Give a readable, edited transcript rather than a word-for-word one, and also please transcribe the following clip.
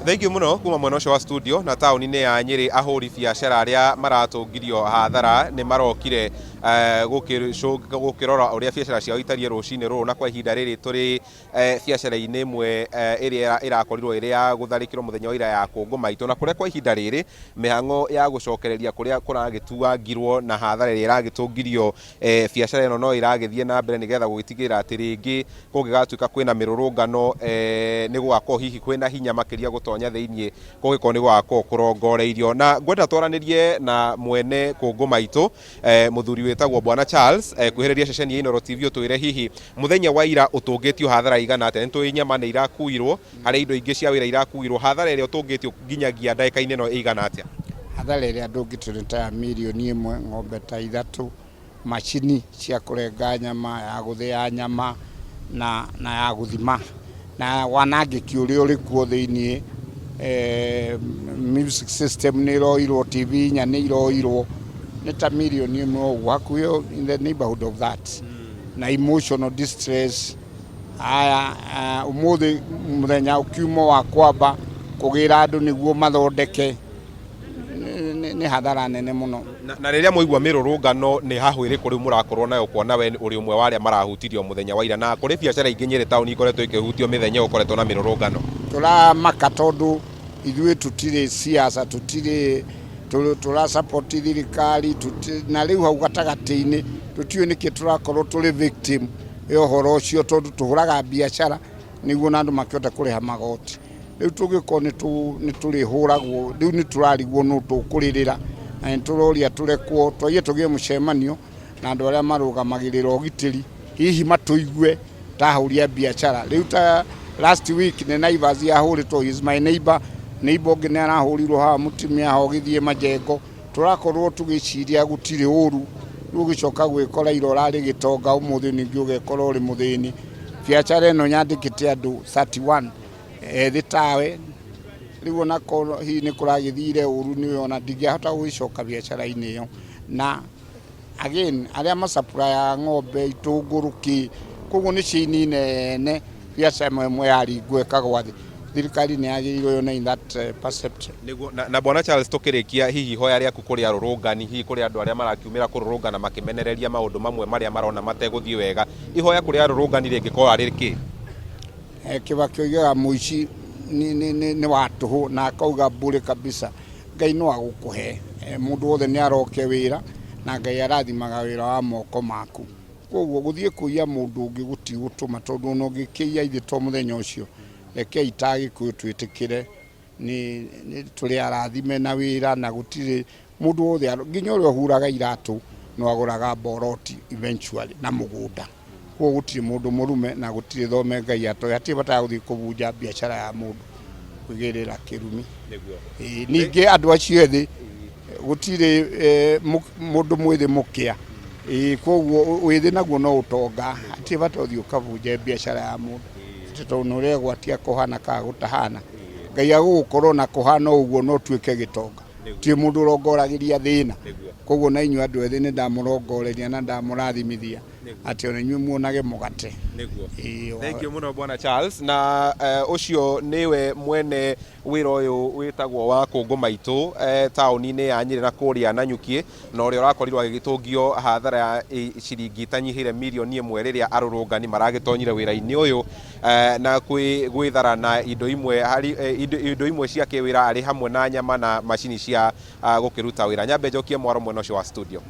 Thank you muno kuma mwena ucio wa studio na tauni-ini ya Nyeri ahuri biacara aria maratungirio hathara ni marokire gukirora uria biacara ciao itarie rucini ruru na kwa ihinda riri turi biacara-ini imwe iria irakorirwo iri ya gutharikirwo muthenya wa ira ya Kungu Maitu na kuria kwa ihinda riri mihango ya gucokereria kuria kuragituangirwo na hathara iria iragitungirio biacara ino no iragithie na mbere nigetha gugitigirira ati ringi kungigatuika kwina mirurungano ni gwako hihi kwina hinya makiria gutonya thiini kugiko ni gwako kurongoreirio na ngwenda twaranirie na mwene Kungu Maitu muthuri wetagwo Bwana Charles kuhiriria ceceni ino TV utwire hihi muthenya wa ira utungitio hathara igana ate nitui nyama ni irakuirwo hari indo ingi cia wira irakuirwo hathara iria utungitio nginyagia ndagika-ini no igana atia hathara iria ndungitio ni ta milioni 1 ng'ombe ta 3 macini cia kurenga nyama ya guthia nyama na ya guthima na wanangiki uria uri kuo thiini music system ni roirwo TV nya ni roirwo ni ta milioni 1 hakuyo in the neighborhood of that na emotional distress aya umuthi muthenya ukiumo wa kwamba kugira andu niguo mathondeke ni hathara nene muno na riria muigwa mirurungano ni hahwire kuri murakorwo nayo kuona we uri umwe wa aria marahutirio muthenya wa ira na kuri biacara ingi Nyeri town ikoretwo ikihutio mithenya ukoretwo na mirurungano turamaka tondu ithuĩ tutire siasa tutire tura support thirikari na riu hau gatagati-ini tutiwe niki turakorwo turi victim yo horo cio tondu tuhuraga biacara niguo na andu makiota kuriha magoti riu tugiko ni turi huragwo riu ni turarigwo no tukuririra na turoria turekwo twaie tugie mucemanio na andu aria marugamagirira ugitiri hihi matuigue tahuria biacara riu ta last week ni Naivas yahuritwo is my neighbor ngi ni arahurirwo ha mutimia ho githie majengo turakorwo tugiciria gutire uru riu gicoka gwikora irora ri gitonga umuthi ningi ugekora uri muthini biacara ino nyandikite andu 31 thitawe riu ona ko hi ni kuragithire uru ni ona ndingiahota guicoka biacara-ini iyo na again aria masupplier ng'ombe itunguruki koguo ni cini nene biacara imwe yaringwo ikagwa thi thirikari ni yagirirwo yo in that perception na Bwana Charles tukirikia hihi hoya riaku kuri arurungani hihi kuri andu aria marakiumira kururungana makimenereria maundu mamwe maria marona mateguthie wega ihoya kuri arurungani ringikora riki Kibaki oigaga muici ni watuhu na akauga bure kabisa Ngai no agukuhe mundu wothe ni aroke wira na Ngai arathimaga wira wa moko maku koguo guthie kuia mundu ungi guti gutuma tondu no ngikia ithe to muthenya ucio reke itagi kwitwitikire ni tuli arathime na wira na gutire mundu wothe nginya uria huraga iratu no aguraga boroti eventually na mugunda koguo gutire mundu murume na gutire thome Ngai atoya atibata guthie kubunja biacara ya mundu kwigirira kirumi ningi andu acio ethi gutire mundu mwithi mukia koguo withi naguo no utonga atibata uthie ukabunja biacara ya mundu tondu uria gwatia kuhana ka gutahana Ngai agukorwo na kuhana uguo no tuike gitonga ti mundu rongoragiria thina koguo na inyu andu ethi ni ndamurongoreria na ndamurathimithia ati ona inyu muonage mugate thank you muno Bwana Charles na ucio niwe mwene wira uyu witagwo wa Kungu Maitu tauni-ini ya Nyeri na kuria Nanyuki na uria urakorirwo agitungio hathara ya ciringi tanyihire milioni 1 riria arurungani maragitonyire wira-ini uyu na gwithara na indo imwe cia kiwira ari hamwe na nyama na macini cia gukiruta wira nyambe njokie mwaro mwena ucio wa studio.